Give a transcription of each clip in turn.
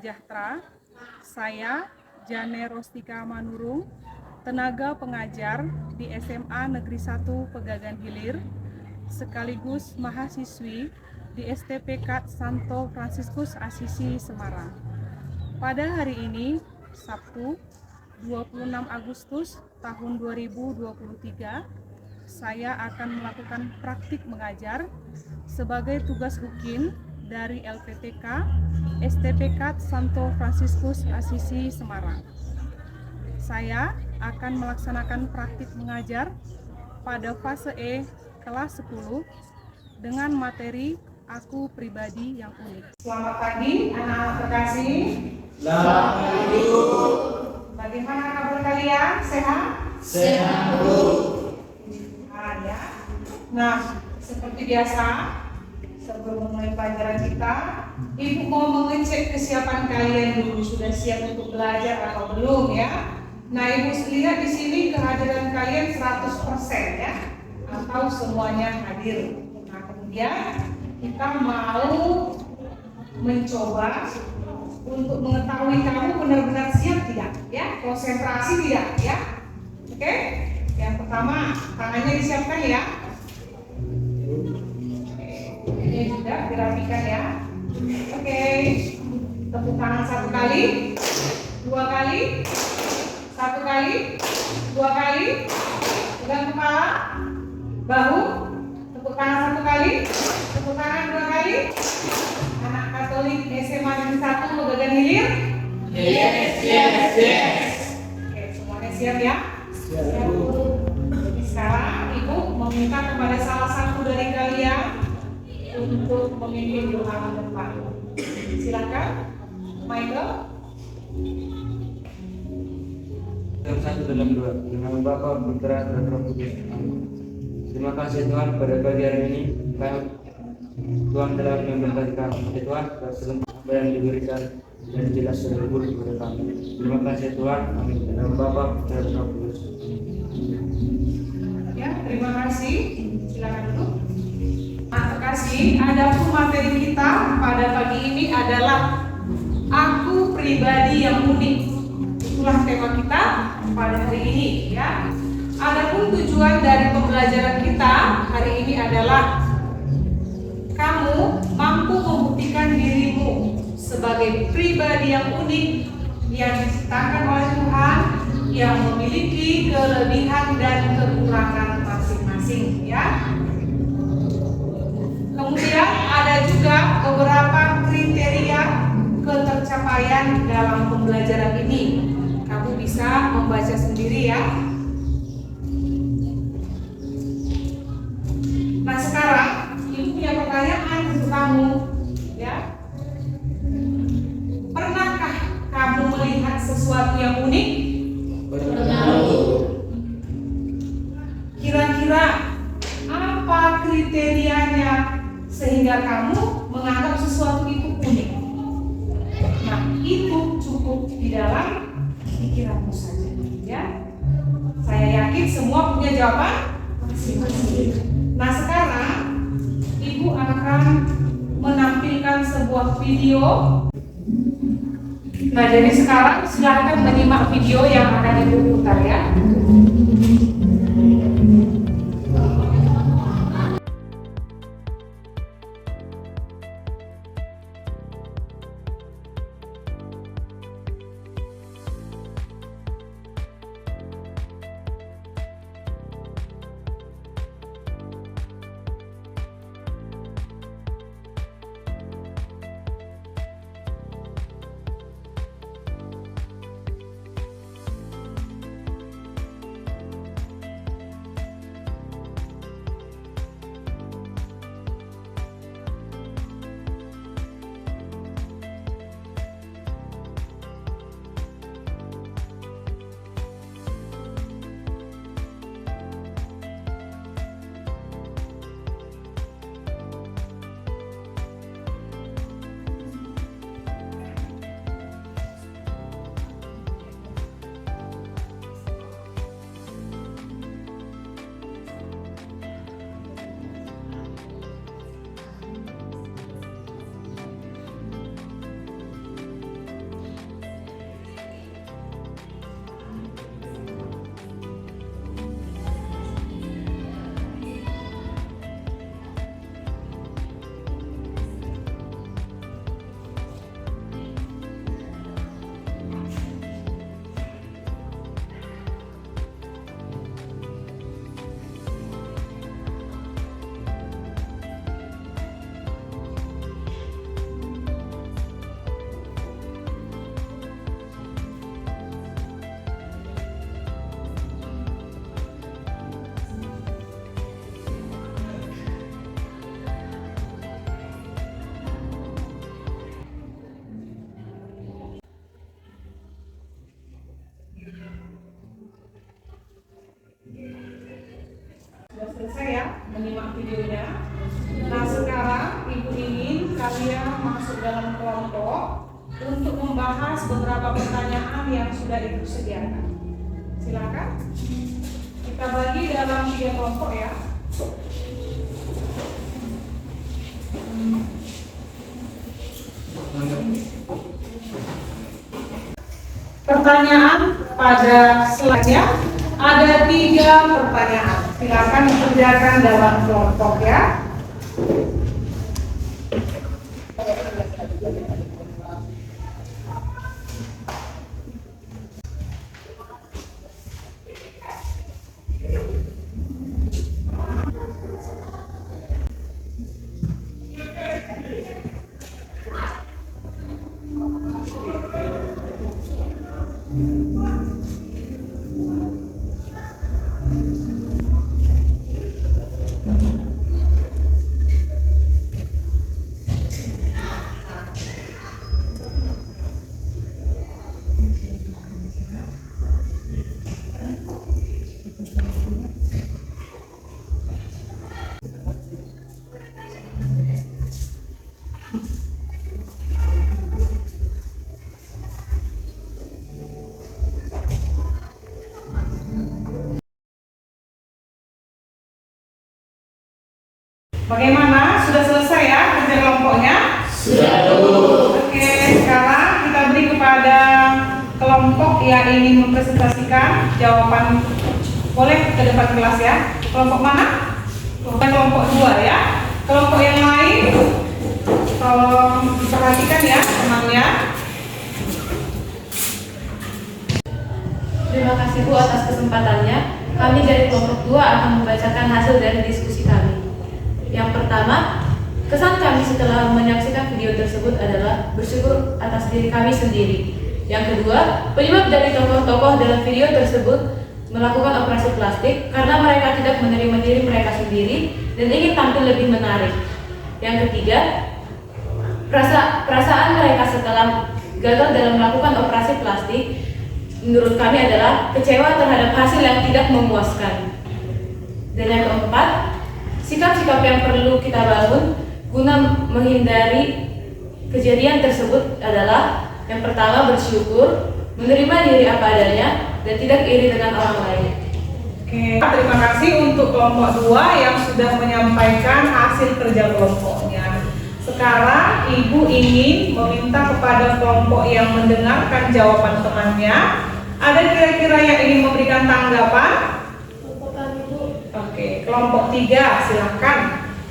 sejahtera. Saya Jane Rostika Manurung, tenaga pengajar di SMA Negeri 1 Pegagan Hilir, sekaligus mahasiswi di STPK Santo Fransiskus Asisi Semarang. Pada hari ini, Sabtu 26 Agustus tahun 2023, saya akan melakukan praktik mengajar sebagai tugas rukin dari LPTK STPK Santo Fransiskus Asisi Semarang. Saya akan melaksanakan praktik mengajar pada fase E kelas 10 dengan materi Aku Pribadi yang Unik. Selamat pagi anak-anak terkasih. Selamat pagi, Bu. Bagaimana kabar kalian? Sehat? Sehat, Bu. Ya. Nah, seperti biasa, sebelum mulai pelajaran kita, Ibu mau mengecek kesiapan kalian dulu. Sudah siap untuk belajar atau belum ya? Nah, Ibu lihat di sini kehadiran kalian 100% ya, atau semuanya hadir. Nah, kemudian kita mau mencoba untuk mengetahui kamu benar-benar siap tidak ya, konsentrasi tidak ya. Oke, yang pertama tangannya disiapkan ya. Ini juga dirapikan ya. Oke, tepuk tangan 1 kali, 2 kali, 1 kali, 2 kali, pegang kepala, bahu, tepuk tangan 1 kali, tepuk tangan 2 kali. Anak Katolik SMA Negeri 1 Pegagan Hilir? Yes. Oke, semuanya siap ya? Siap, Bu. Jadi sekarang Ibu meminta kepada salah satu dari kalian untuk memimpin doa depan. Silakan, Michael. Yang satu dalam dua, dengan Bapa, Putra, dan Roh Kudus. Amin. Terima kasih Tuhan pada pagi hari ini Tuhan telah memberkati kami. Tuhan, apa yang diberikan dan jelas dari guru kepada kami. Terima kasih Tuhan. Amin. Dalam Bapa, Putra, dan Roh Kudus. Ya, terima kasih. Silakan duduk. Terima kasih. Adapun materi kita pada pagi ini adalah Aku Pribadi yang Unik. Itulah tema kita pada hari ini ya. Adapun tujuan dari pembelajaran kita hari ini adalah kamu mampu membuktikan dirimu sebagai pribadi yang unik yang diciptakan oleh Tuhan, yang memiliki kelebihan dan kekurangan masing-masing ya. Kemudian ada juga beberapa kriteria ketercapaian dalam pembelajaran ini. Kamu bisa membaca sendiri ya. Nah, sekarang Ibu punya pertanyaan untuk kamu ya. Pernahkah kamu melihat sesuatu yang unik? Pernah, Bu. Kira-kira apa kriterianya sehingga kamu menganggap sesuatu itu unik? Nah, itu cukup di dalam pikiranmu saja ya. Saya yakin semua punya jawaban masing-masing. Nah, sekarang Ibu akan menampilkan sebuah video. Nah, jadi sekarang silakan menyimak video yang akan Ibu putar ya. selesai ya menyimak videonya. Nah sekarang ibu ingin kalian masuk dalam kelompok untuk membahas beberapa pertanyaan yang sudah ibu sediakan. Silakan. Kita bagi dalam 3 kelompok ya. Pertanyaan pada slide-nya ada 3 pertanyaan. Silakan dikerjakan dalam kelompok ya. Bagaimana? Sudah selesai ya kerja kelompoknya? Sudah, Bu. Oke, sekarang kita beri kepada kelompok yang ingin mempresentasikan jawaban. Boleh ke depan kelas ya. Kelompok mana? Kelompok 2 ya. Kelompok yang lain tolong diperhatikan ya temannya. Terima kasih Bu atas kesempatannya. Kami dari kelompok 2 akan membacakan hasil dari diskusi kami. Yang pertama, kesan kami setelah menyaksikan video tersebut adalah bersyukur atas diri kami sendiri. Yang kedua, penyebab dari tokoh-tokoh dalam video tersebut melakukan operasi plastik karena mereka tidak menerima diri mereka sendiri dan ingin tampil lebih menarik. Yang ketiga, perasaan mereka setelah gagal dalam melakukan operasi plastik menurut kami adalah kecewa terhadap hasil yang tidak memuaskan. Dan yang keempat, sikap-sikap yang perlu kita bangun guna menghindari kejadian tersebut adalah yang pertama bersyukur, menerima diri apa adanya, dan tidak iri dengan orang lain. Oke, terima kasih untuk kelompok 2 yang sudah menyampaikan hasil kerja kelompoknya. Sekarang Ibu ingin meminta kepada kelompok yang mendengarkan jawaban temannya, ada kira-kira yang ingin memberikan tanggapan? Oke, kelompok 3 silakan.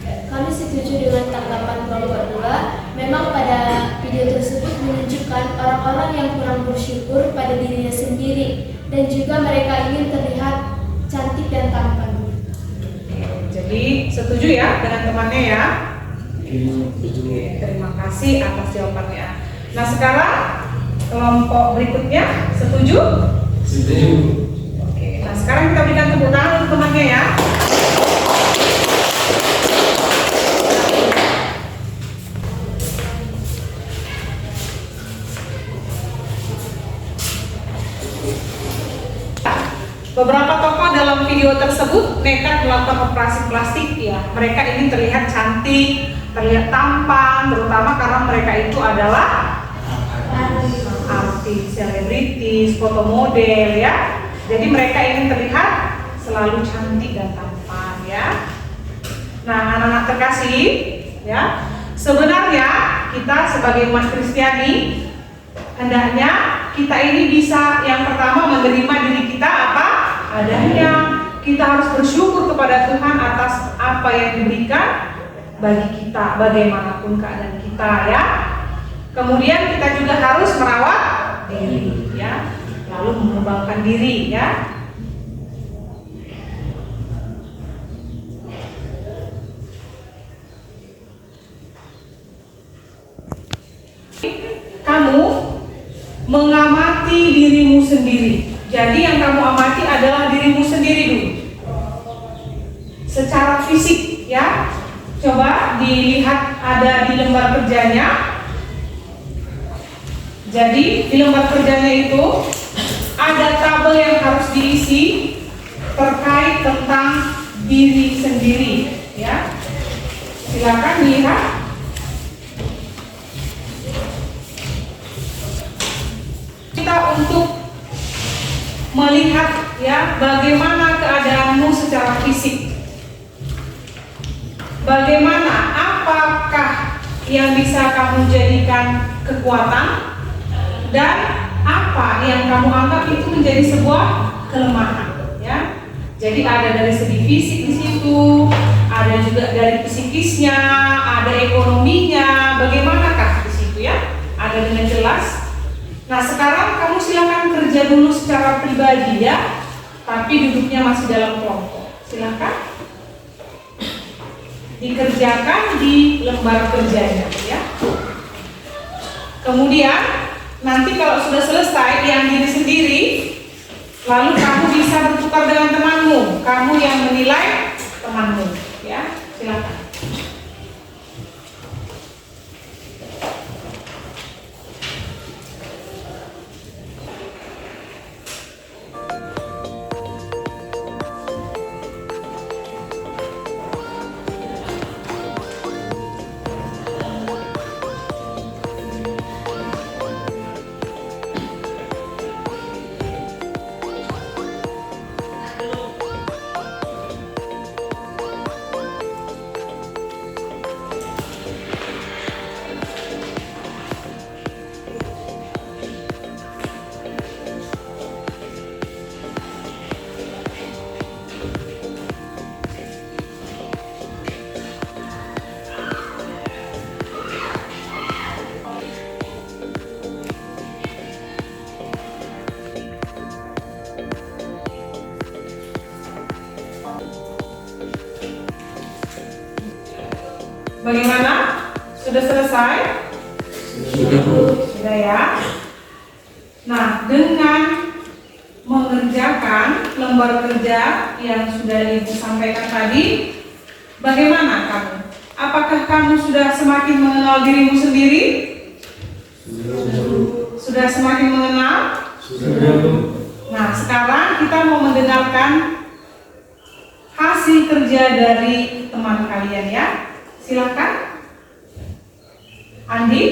Kami setuju dengan tanggapan kelompok 2. Memang pada video tersebut menunjukkan orang-orang yang kurang bersyukur pada dirinya sendiri dan juga mereka ingin terlihat cantik dan tampan. Jadi setuju ya dengan temannya ya? Oke, terima kasih atas jawabannya. Nah sekarang kelompok berikutnya setuju? Setuju. Oke, nah sekarang kita berikan tepuk tangan untuk temannya ya. Beberapa tokoh dalam video tersebut nekat melakukan operasi plastik ya. Mereka ingin terlihat cantik, terlihat tampan, terutama karena mereka itu adalah artis, selebritis, foto model ya. Jadi mereka ingin terlihat selalu cantik dan tampan ya. Nah, anak-anak terkasih ya, sebenarnya kita sebagai umat Kristiani hendaknya kita ini bisa yang pertama menerima diri kita apa adanya. Kita harus bersyukur kepada Tuhan atas apa yang diberikan bagi kita bagaimanapun keadaan kita ya. Kemudian kita juga harus merawat diri ya, lalu mengembangkan diri ya. Kamu mengamati dirimu sendiri. Jadi yang kamu amati adalah dirimu sendiri dulu. Secara fisik ya. Coba dilihat ada di lembar kerjanya. Jadi di lembar kerjanya itu ada tabel yang harus diisi terkait tentang diri diri sendiri, ya. Silakan lihat. Kita untuk melihat ya bagaimana keadaanmu secara fisik. Bagaimana, apakah yang bisa kamu jadikan kekuatan dan apa yang kamu anggap itu menjadi sebuah kelemahan, ya. Jadi ada dari segi fisik di situ, ada juga dari psikisnya, ada ekonominya, bagaimanakah di situ ya? Ada dengan jelas. Nah, sekarang kamu silakan kerja dulu secara pribadi ya, tapi duduknya masih dalam kelompok. Silakan dikerjakan di lembar kerjanya ya. Kemudian nanti kalau sudah selesai yang diri sendiri, lalu kamu bisa bertukar dengan temanmu, kamu yang menilai temanmu ya. Silakan. Bagaimana? Sudah selesai? Sudah ya. Nah, dengan mengerjakan lembar kerja yang sudah Ibu sampaikan tadi, bagaimana kamu? Apakah kamu sudah semakin mengenal dirimu sendiri? Sudah semakin mengenal? Nah, sekarang kita mau mendengarkan hasil kerja dari teman kalian ya. Silakan, Andi.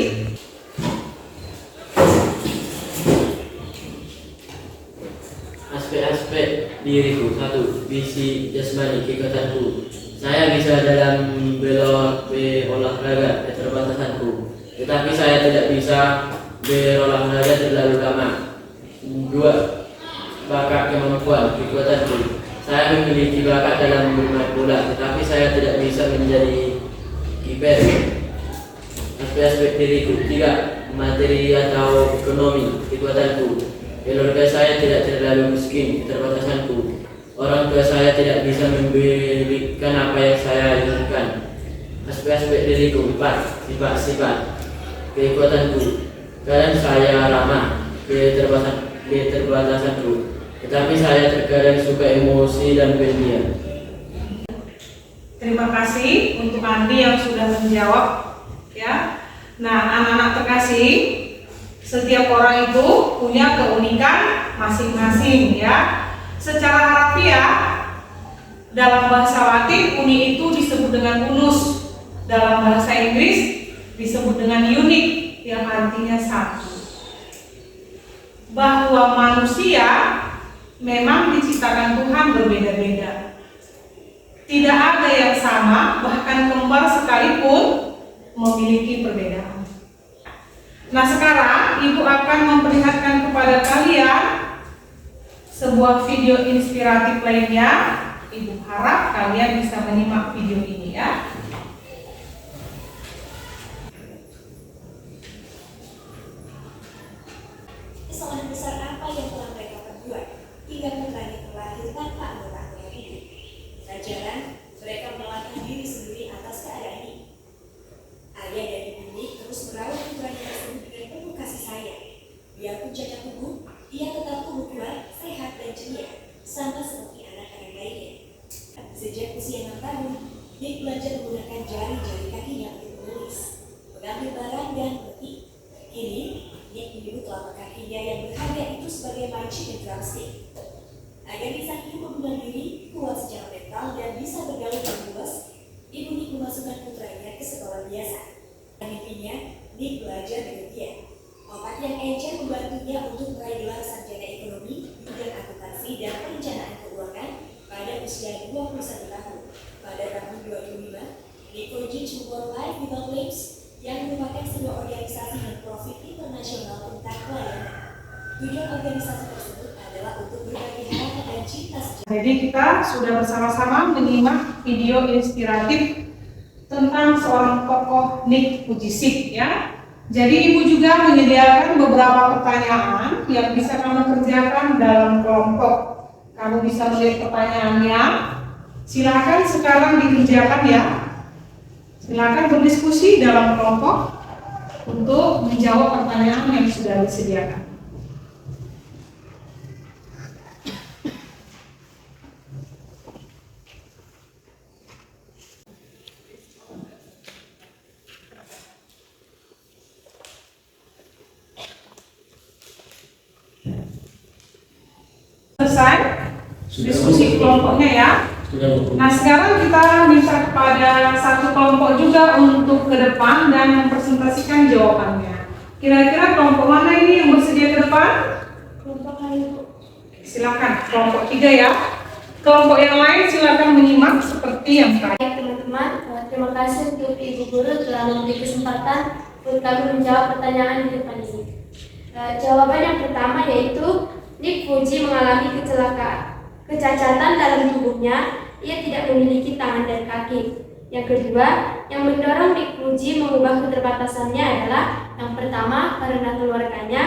Aspek-aspek diriku. 1. Visi jasmani kegiatanku. Saya bisa dalam berolahraga keterbatasanku, tetapi saya tidak bisa berolahraga terlalu lama. 2. Bakat kemampuan kekuatanku. Saya memiliki bakat dalam bermain bola, tetapi saya tidak bisa menjadi kiper. Aspek-aspek diriku. 3. Materi atau ekonomi kekuatanku. Keluarga saya tidak terlalu miskin, keterbatasanku. Orang tua saya tidak bisa memberikan apa yang saya inginkan. Aspek-aspek diriku. 4. Sifat-sifat kekuatanku. Kadang saya ramah, keterbatasanku, tetapi saya terkadang suka emosi dan pendiam. Terima kasih untuk Andi yang sudah menjawab ya. Nah, anak-anak terkasih, setiap orang itu punya keunikan masing-masing ya. Secara harafiah dalam bahasa Latin uni itu disebut dengan unus, dalam bahasa Inggris disebut dengan unik yang artinya satu. Bahwa manusia memang diciptakan Tuhan berbeda-beda. Tidak ada yang sama, bahkan kembar sekalipun memiliki perbedaan. Nah, sekarang Ibu akan memperlihatkan kepada kalian sebuah video inspiratif lainnya. Ibu harap kalian bisa menyimak video ini ya. Kesalahan besar apa yang telah mereka perbuat hingga putranya terlahir tanpa anggota keluarga ini? Pelajaran, mereka melalaikan diri sendiri atas keadaan ini. Ayah dan ibu ini terus merawat putranya tersebut dengan penuh kasih sayang. Biarpun cacat tubuh, ia tetap tumbuh kuat, sehat dan ceria, sama seperti anak-anak lainnya. Sejak usia 6 tahun, Nick belajar menggunakan jari-jari kakinya untuk menulis, mengambil barang dan mengetik. Kini, Nick menyebut telapak kakinya yang berharga itu sebagai magic and drumstick. Agar bisa hidup membunuh diri, kuat secara mental dan bisa dan perencanaan keuangan pada usia 21 tahun. Pada tahun 2005, Nikojin World Life Without Claims yang merupakan sebuah organisasi non-profit internasional tentang pelayanan. Tujuan organisasi tersebut adalah untuk berbagi harapan dan cinta sejati. Jadi kita sudah bersama-sama menyimak video inspiratif tentang seorang tokoh Nick Vujicic ya. Jadi ibu juga menyediakan beberapa pertanyaan yang bisa kamu kerjakan dalam kelompok. Kamu bisa melihat pertanyaannya. Silakan sekarang dikerjakan ya. Silakan berdiskusi dalam kelompok untuk menjawab pertanyaan yang sudah disediakan. Selesai diskusi kelompoknya ya. Nah sekarang kita minta kepada satu kelompok juga untuk ke depan dan mempresentasikan jawabannya. Kira-kira kelompok mana ini yang bersedia ke depan? Kelompok lain, Bu. Silakan kelompok 3 ya. Kelompok yang lain silakan menyimak seperti yang tadi. Baik teman-teman, terima kasih untuk Ibu Guru telah memberi kesempatan untuk kami menjawab pertanyaan di depan ini. Jawaban yang pertama yaitu Nick Fuji mengalami kecacatan dalam tubuhnya. Ia tidak memiliki tangan dan kaki. Yang kedua, yang mendorong Nick Fuji mengubah keterbatasannya adalah yang pertama karena keluarganya,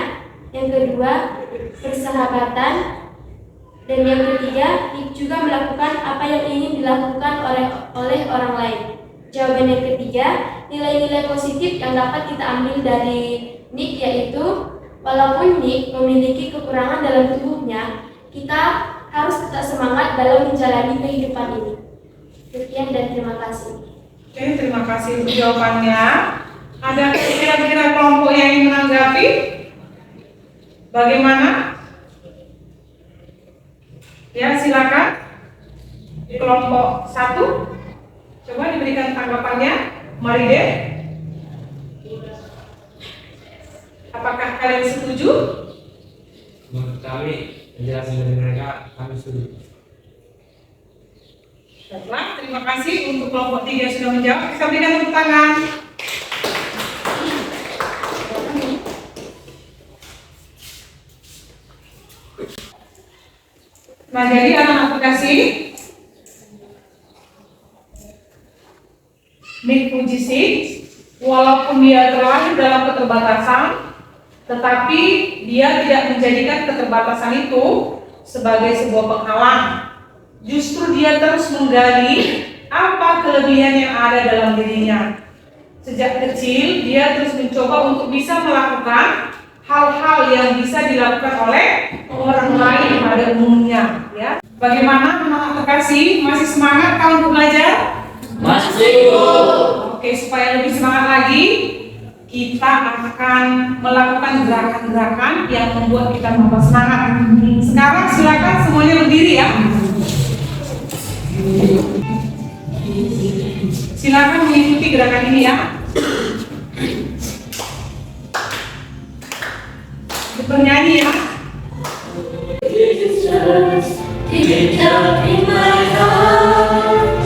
yang kedua persahabatan, dan yang ketiga Nick juga melakukan apa yang ingin dilakukan oleh orang lain. Jawaban yang ketiga, nilai-nilai positif yang dapat kita ambil dari Nick yaitu walaupun Nick memiliki kekurangan dalam tubuhnya, kita harus tetap semangat dalam menjalani kehidupan ini. Sekian dan terima kasih. Oke, terima kasih untuk jawabannya. Ada kira-kira kelompok yang ingin menanggapi? Bagaimana? Ya, silakan. Kelompok 1. Coba diberikan tanggapannya. Mari deh. Apakah kalian setuju? Menurut kami, penjelasan dari mereka kami setuju. Baiklah, terima kasih untuk kelompok 3 yang sudah menjawab. Kita berikan tepuk tangan. Nah, jadi anak-anak kasih Nick Vujicic, walaupun dia terlahir dalam keterbatasan, tetapi dia tidak menjadikan keterbatasan itu sebagai sebuah penghalang. Justru dia terus menggali apa kelebihan yang ada dalam dirinya. Sejak kecil dia terus mencoba untuk bisa melakukan hal-hal yang bisa dilakukan oleh orang lain pada umumnya. Ya. Bagaimana anak-anak terkasih? Masih semangat kau untuk belajar? Masih, Bu. Oke, supaya lebih semangat lagi, kita akan melakukan gerakan-gerakan yang membuat kita tambah semangat. Sekarang silakan semuanya berdiri ya. Silakan mengikuti gerakan ini ya. Bernyanyi ya. Deep down in my heart,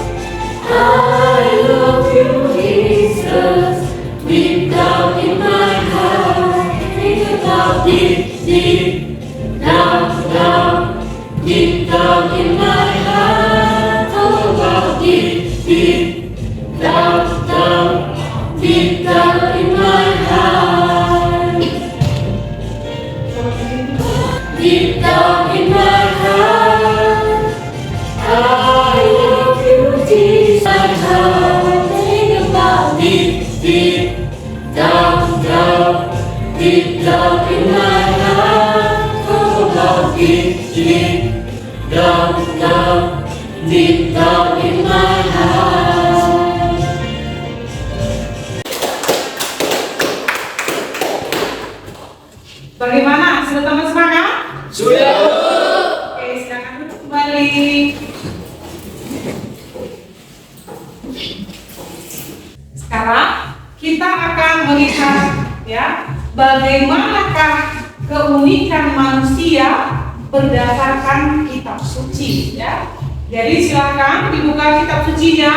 I love you, Jesus. Deep down in my heart, think about deep, deep down, down, deep down in my heart, talk about deep, deep down, down, deep down in my heart, deep down in my heart, I love you, Jesus. My heart, think about deep, deep down, down, deep down in my heart, talk about deep, deep down, down, deep down in my heart. Bagaimana? Sudah tambah semangat? Sudah. Oke, silakan duduk kembali. Sekarang kita akan melihat ya, bagaimanakah keunikan manusia berdasarkan kitab suci ya. Jadi silakan dibuka kitab sucinya,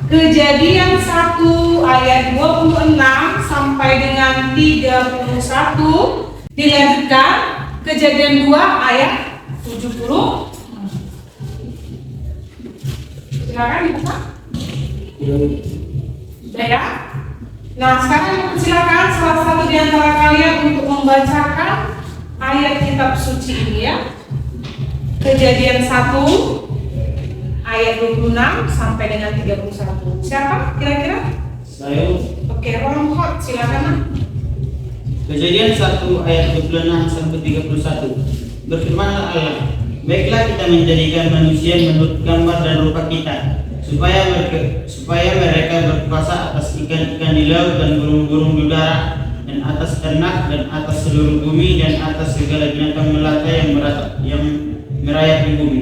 Kejadian 1 ayat 26 sampai dengan 31, dilanjutkan Kejadian 2 ayat 70. Silakan dibuka. Ya. Nah, sekarang silakan salah satu di antara kalian untuk membacakan ayat kitab suci ini ya. Kejadian 1 ayat 26 sampai dengan 31. Siapa kira-kira? Saya. Oke, Ron Hot, silakan. Kejadian 1 ayat 26 sampai 31. Berfirmanlah Allah, baiklah kita menjadikan manusia menurut gambar dan rupa kita, supaya mereka berkuasa atas ikan-ikan di laut dan burung-burung di udara, dan atas ternak dan atas seluruh bumi dan atas segala binatang melata yang merayap di bumi.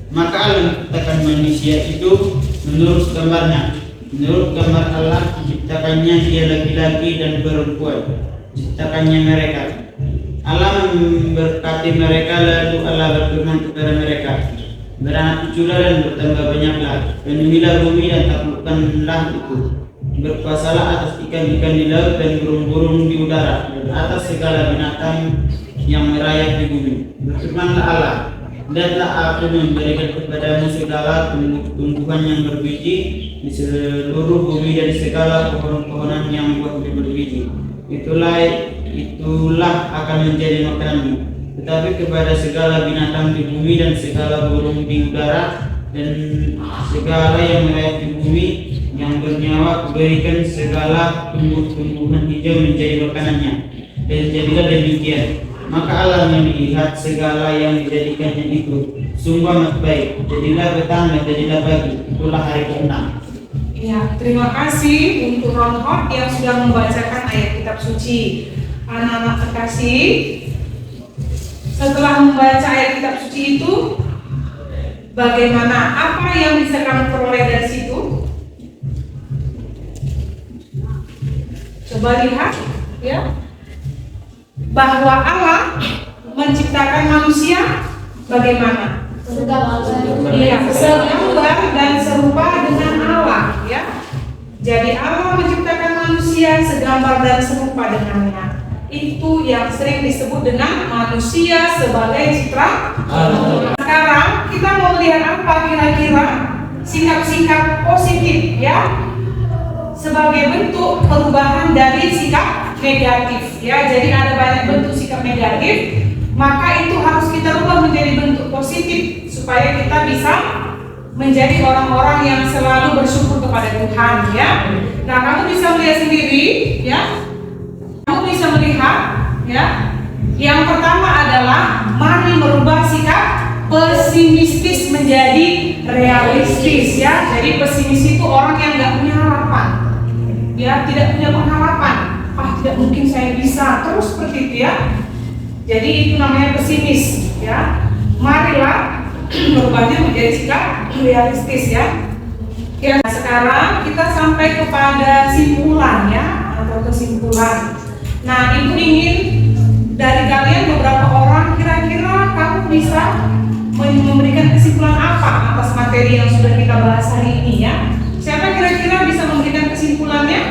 Maka Allah menciptakan manusia itu menurut gambarnya. Menurut gambar Allah diciptakannya dia laki-laki dan perempuan. Ciptakannya mereka. Allah memberkati mereka, lalu Allah berfirman kepada mereka, beranak cuculah dan bertambah banyaklah, penuhilah bumi dan taklukkanlah itu. Berkuasalah atas ikan-ikan di laut dan burung-burung di udara, dan atas segala binatang yang merayap di bumi. Berfirmanlah Allah, lihatlah aku memberikan kepadamu segala tumbuhan yang berbiji di seluruh bumi dan segala pohon-pohonan yang buah berbiji. Itulah akan menjadi makananmu. Tetapi kepada segala binatang di bumi dan segala burung di udara dan segala yang merayap di bumi yang bernyawa, kuberikan segala tumbuh-tumbuhan hijau menjadi makanannya. Dan jadilah demikian. Maka Allah melihat segala yang dijadikannya itu sungguh amat baik. Jadilah petang dan jadilah pagi. Itulah hari ke-6. Ya, terima kasih untuk Ron Hot yang sudah membacakan ayat kitab suci. Anak-anak terkasih, setelah membaca ayat kitab suci itu, bagaimana? Apa yang bisa kamu peroleh dari situ? Coba lihat, ya, bahwa Allah menciptakan manusia bagaimana? Iya, segambar dan serupa dengan Allah, ya. Jadi Allah menciptakan manusia segambar dan serupa dengannya. Itu yang sering disebut dengan manusia sebagai citra Allah. Sekarang kita mau melihat apa kira-kira sikap-sikap positif, ya, sebagai bentuk perubahan dari sikap negatif, ya. Jadi ada banyak bentuk sikap negatif, maka itu harus kita rubah menjadi bentuk positif supaya kita bisa menjadi orang-orang yang selalu bersyukur kepada Tuhan, ya. Nah, kamu bisa melihat sendiri, ya. Kamu bisa melihat, ya. Yang pertama adalah mari merubah sikap pesimistis menjadi realistis, ya. Jadi pesimis itu orang yang nggak punya harapan, ya, tidak punya pengharapan. Tidak mungkin saya bisa terus seperti itu, ya. Jadi itu namanya pesimis, ya. Marilah merubahnya menjadi sikap realistis, ya. Ya, sekarang kita sampai kepada simpulan, ya, atau kesimpulan. Nah, ibu ingin dari kalian beberapa orang kira-kira kamu bisa memberikan kesimpulan apa atas materi yang sudah kita bahas hari ini, ya. Siapa kira-kira bisa memberikan kesimpulannya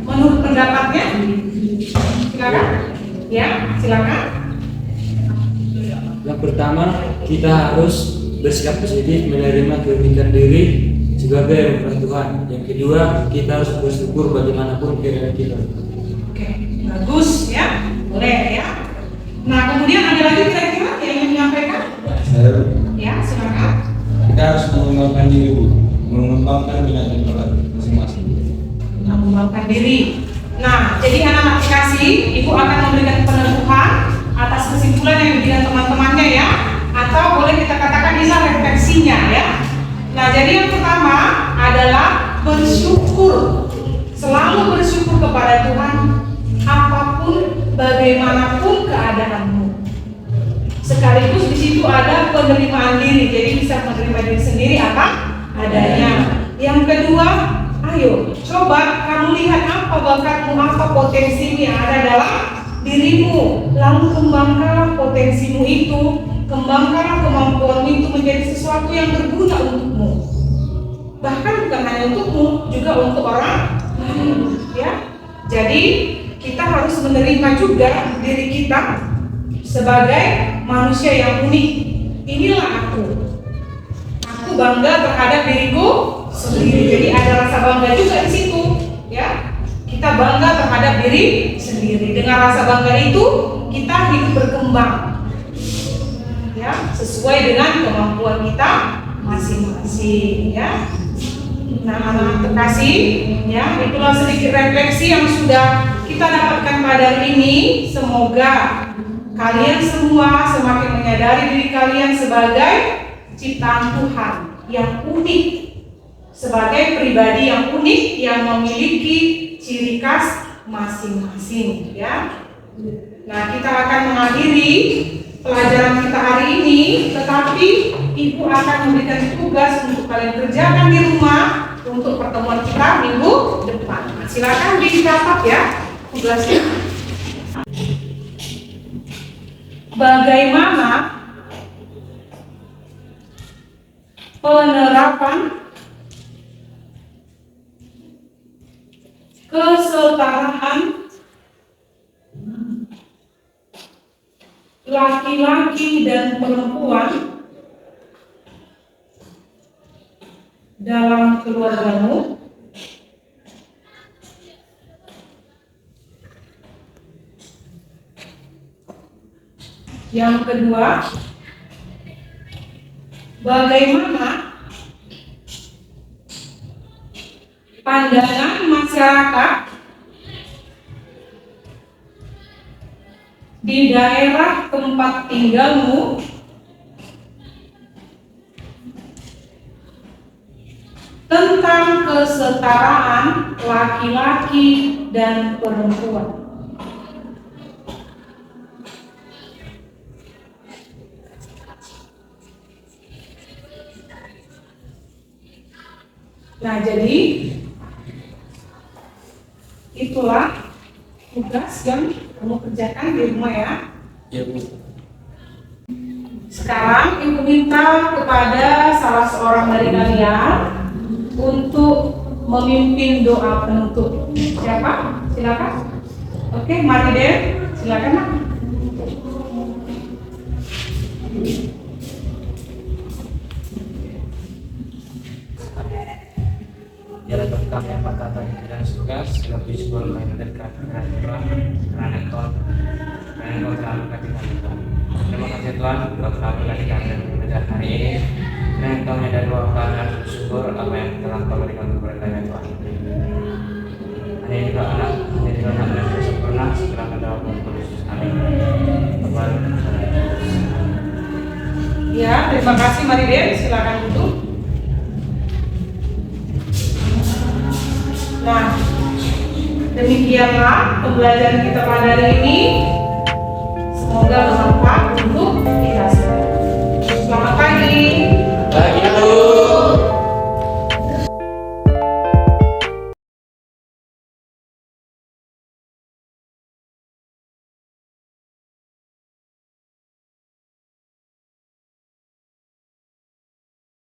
menurut pendapatnya? Silakan. Ya, silakan. Yang pertama, kita harus bersikap positif menerima keunikan diri sebagai umat Tuhan. Yang kedua, kita harus bersyukur bagaimanapun keadaan kita. Oke, bagus, ya. Boleh, ya. Nah, kemudian ada lagi kira-kira yang ingin menyampaikan? Saya. Ya, silakan. Kita harus mengembangkan diri, Bu. Mengembangkan minat dan bakat masing-masing. Mengembangkan diri. Nah, jadi anak-anak dikasih, ibu akan memberikan peneguhan atas kesimpulan yang diberikan teman-temannya, ya. Atau boleh kita katakan inilah refleksinya, ya. Nah, jadi yang pertama adalah bersyukur. Selalu bersyukur kepada Tuhan apapun bagaimanapun keadaanmu. Sekaligus di situ ada penerimaan diri. Jadi bisa menerima diri sendiri apa adanya. Yang kedua, ayo coba kamu lihat apa bakatmu, apa potensimu yang ada dalam dirimu, lalu kembangkanlah potensimu itu kembangkanlah kemampuanmu itu menjadi sesuatu yang berguna untukmu. Bahkan bukan hanya untukmu, juga untuk orang lain, ya. Jadi kita harus menerima juga diri kita sebagai manusia yang unik. Inilah aku. Aku bangga terhadap diriku sendiri. Jadi ada rasa bangga juga di situ, ya. Kita bangga terhadap diri sendiri. Dengan rasa bangga itu kita hidup berkembang, ya, sesuai dengan kemampuan kita masing-masing, ya. Nah, anak-anak terkasih, ya, itulah sedikit refleksi yang sudah kita dapatkan pada hari ini. Semoga kalian semua semakin menyadari diri kalian sebagai ciptaan Tuhan yang unik, sebagai pribadi yang unik yang memiliki ciri khas masing-masing, ya. Nah, kita akan mengakhiri pelajaran kita hari ini, tetapi Ibu akan memberikan tugas untuk kalian kerjakan di rumah untuk pertemuan kita minggu depan. Nah, silakan dicatat ya tugasnya. Bagaimana penerapan kesetaraan laki-laki dan perempuan dalam keluargamu? Yang kedua, bagaimana pandangan masyarakat di daerah tempat tinggalmu tentang kesetaraan laki-laki dan perempuan? Nah, jadi itulah tugas yang kamu kerjakan di rumah ya. Ya, Bu. Sekarang Ibu minta kepada salah seorang dari kalian untuk memimpin doa penutup. Siapa? Silakan. Oke, mari deh. Silakan, Nak. Jalan kami yang patah dan suka lebih sebuah lain dekat karena Tuhan selalu kasih Tuhan. Terima kasih Tuhan untuk selalu kasih kami dan mengajar hari ini. Dan Engkau menyadari bahwa kami harus bersyukur apa yang telah Kau berikan kepada kami Tuhan. Hanya juga anak yang sempurna setelah dalam Yesus. Amin. Ya, terima kasih Mari Den. Silakan duduk. Nah, demikianlah pembelajaran kita pada hari ini. Semoga bermanfaat untuk kita semua. Selamat pagi.